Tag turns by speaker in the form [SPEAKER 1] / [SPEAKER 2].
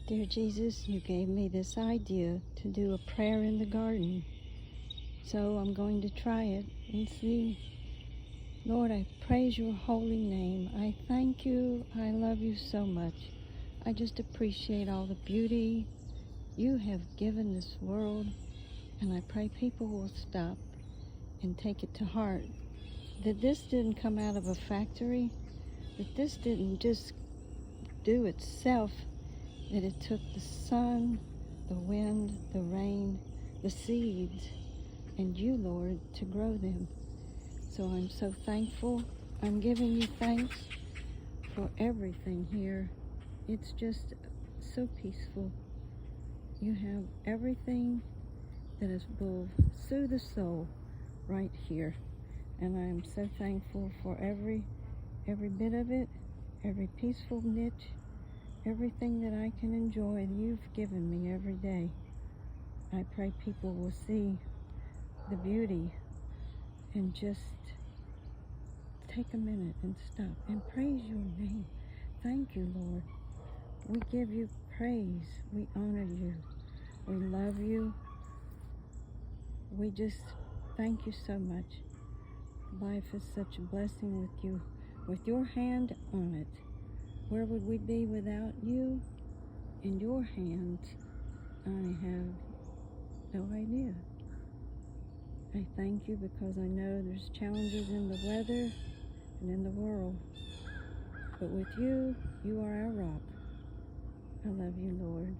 [SPEAKER 1] Dear Jesus, you gave me this idea to do a prayer in the garden. So I'm going to try it and see. Lord, I praise your holy name. I thank you. I love you so much. I just appreciate all the beauty you have given this world. And I pray people will stop and take it to heart. That this didn't come out of a factory. That this didn't just do itself. That it took the sun, the wind, the rain, the seeds, and you, Lord, to grow them. So I'm so thankful. I'm giving you thanks for everything here. It's just so peaceful. You have everything that is will soothe the soul right here. And I'm so thankful for every bit of it, every peaceful niche, everything that I can enjoy you've given me every day. I pray people will see the beauty and just take a minute and stop and praise your name. Thank you, Lord. We give you praise. We honor you. We love you. We just thank you so much. Life is such a blessing with you, with your hand on it. Where would we be without you? In your hands, I have no idea. I thank you because I know there's challenges in the weather and in the world. But with you, you are our rock. I love you, Lord.